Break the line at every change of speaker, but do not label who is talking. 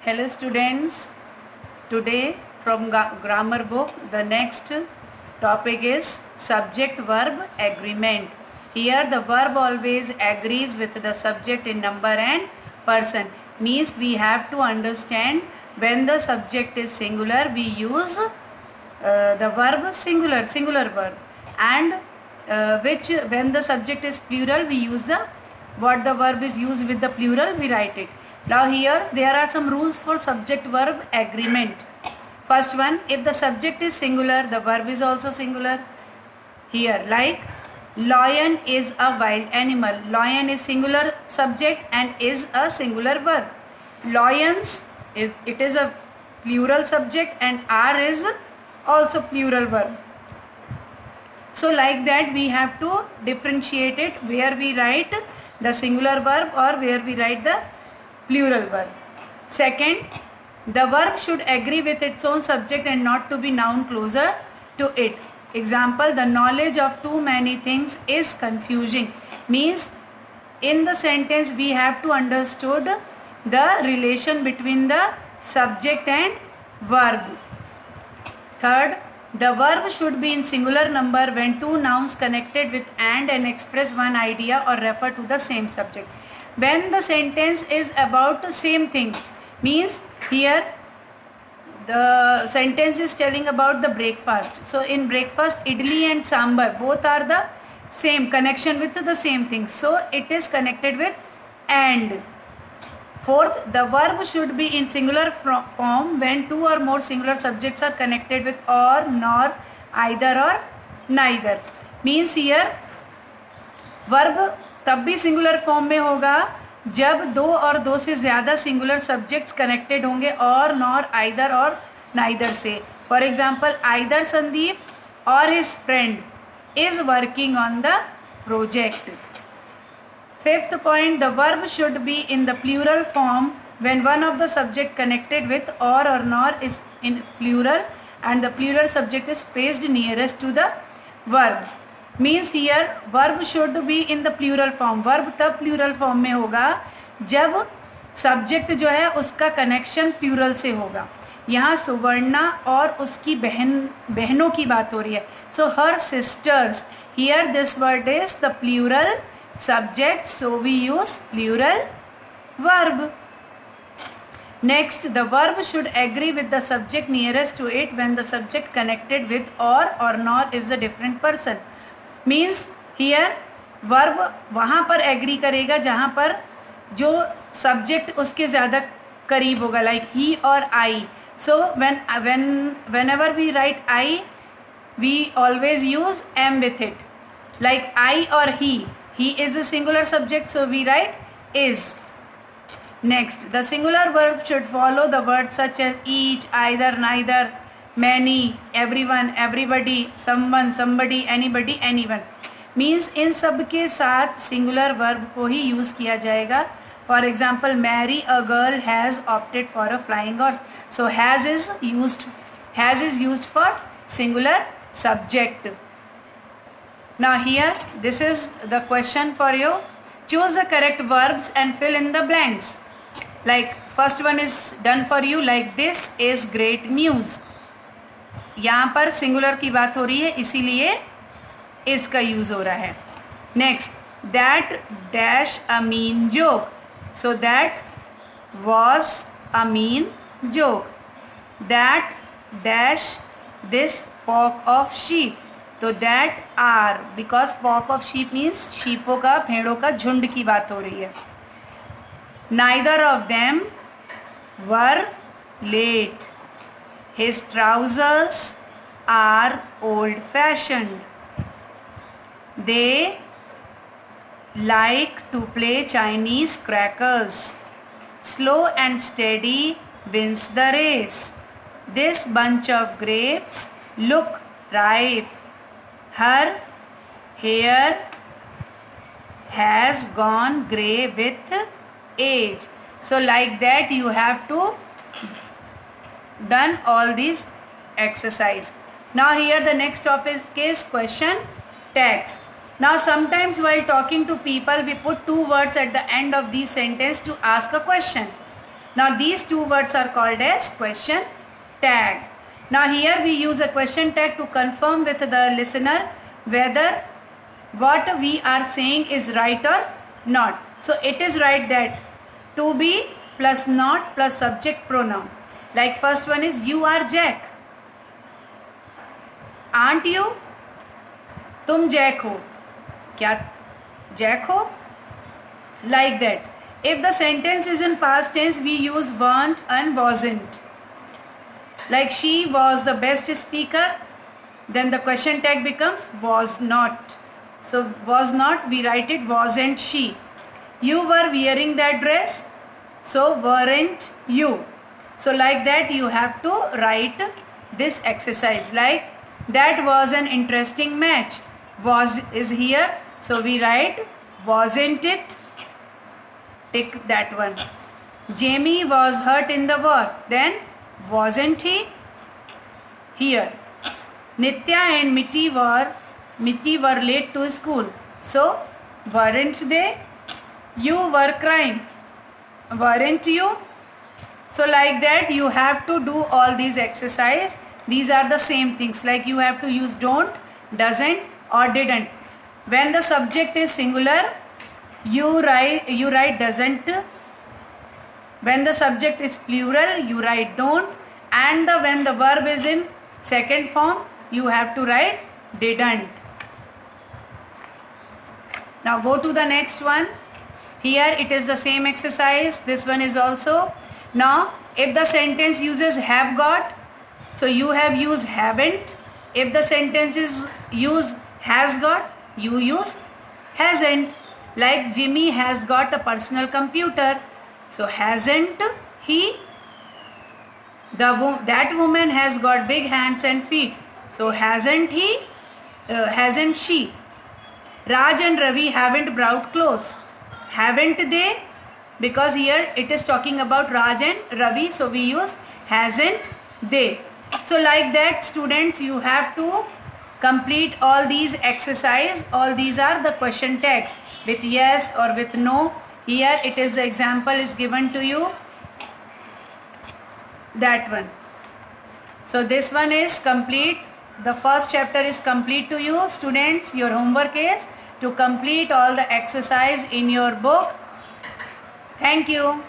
Hello students, today from grammar book the next topic is subject verb agreement. Here the verb always agrees with the subject in number and person. Means we have to understand when the subject is singular we use the verb singular verb, and which when the subject is plural we use what the verb is used with the plural we write it. Now here there are some rules for subject verb agreement. First one, if the subject is singular the verb is also singular. Here like lion is a wild animal. Lion is singular subject and is a singular verb. Lions it is a plural subject and are is also plural verb. So like that we have to differentiate it where we write the singular verb or where we write the plural verb. Second, the verb should agree with its own subject and not to be noun closer to it. Example, the knowledge of too many things is confusing. Means in the sentence we have to understood the relation between the subject and verb. Third, the verb should be in singular number when two nouns connected with and express one idea or refer to the same subject. When the sentence is about the same thing, means here the sentence is telling about the breakfast. So in breakfast, idli and sambar both are the same connection with the same thing. So it is connected with and. Fourth, the verb should be in singular form when two or more singular subjects are connected with or, nor, either or neither. Means here verb तब भी singular form में होगा जब दो और दो से ज़्यादा सिंगुलर सब्जेक्ट्स कनेक्टेड होंगे और नॉर आइदर और नाइदर से. फॉर एग्जाम्पल आइदर संदीप और his friend is working on the project. Fifth point, the verb should be in the plural form when one of the subject connected with or nor is in plural and the plural subject is placed nearest to the verb. Means here verb should be in the plural form. Verb तब plural form में होगा जब subject जो है उसका connection plural से होगा. यहाँ सुवर्णा और उसकी बहनों की बात हो रही है. So her sisters. Here this word is the plural subject, so we use plural verb. Next, the verb should agree with the subject nearest to it when the subject connected with or nor is a different person. Means here verb वहाँ पर agree करेगा जहाँ पर जो subject उसके ज़्यादा करीब होगा, like he or I. So whenever we write I, we always use am with it. Like I or he. He is a singular subject, so we write is. Next, the singular verb should follow the words such as each, either, neither, many, everyone, everybody, someone, somebody, anybody, anyone. Means in सब के साथ singular verb को ही use किया जाएगा. For example, Mary, a girl, has opted for a flying horse. So has is used for singular subject. Now here this is the question for you. Choose the correct verbs and fill in the blanks. Like first one is done for you, like this is great news. यहाँ पर singular की बात हो रही है इसीलिए is का use हो रहा है. Next, that dash a mean joke. So that was a mean joke. That dash this flock of sheep. तो that are, because flock of sheep means शीपों का भेड़ों का झुंड की बात हो रही है. Neither of them were late. His trousers are old-fashioned. They like to play Chinese crackers. Slow and steady wins the race. This bunch of grapes look ripe. Her hair has gone grey with age. So like that you have to done all these exercise. Now here the next topic is question tags. Now sometimes while talking to people we put two words at the end of the sentence to ask a question. Now these two words are called as question tag. Now here we use a question tag to confirm with the listener whether what we are saying is right or not. So it is right that to be plus not plus subject pronoun. Like first one is you are Jack. Aren't you? तुम Jack हो. क्या Jack हो? Like that. If the sentence is in past tense, we use weren't and wasn't. Like she was the best speaker, then the question tag becomes was not. So was not, we write it wasn't she. You were wearing that dress, so weren't you. So like that you have to write this exercise. Like that was an interesting match. Was is here, so we write wasn't it. Take that one. Jamie was hurt in the war, then wasn't he? Here. Nitya and Mitty were late to school, so weren't they? You were crying, weren't you? So like that you have to do all these exercises. These are the same things, like you have to use don't, doesn't or didn't. When the subject is singular, you write doesn't. When the subject is plural, you write don't, and when the verb is in second form, you have to write didn't. Now go to the next one. Here it is the same exercise. This one is also. Now if the sentence uses have got, so you have used haven't. If the sentence is use has got, you use hasn't. Like Jimmy has got a personal computer, so hasn't he? That woman has got big hands and feet, so hasn't he? Hasn't she? Raj and Ravi haven't brought clothes, haven't they? Because here it is talking about Raj and Ravi, so we use hasn't they. So like that, students, you have to complete all these exercise. All these are the question tags with yes or with no. Here it is, the example is given to you, that one. So this one is complete. The first chapter is complete to you. Students, your homework is to complete all the exercise in your book. Thank you.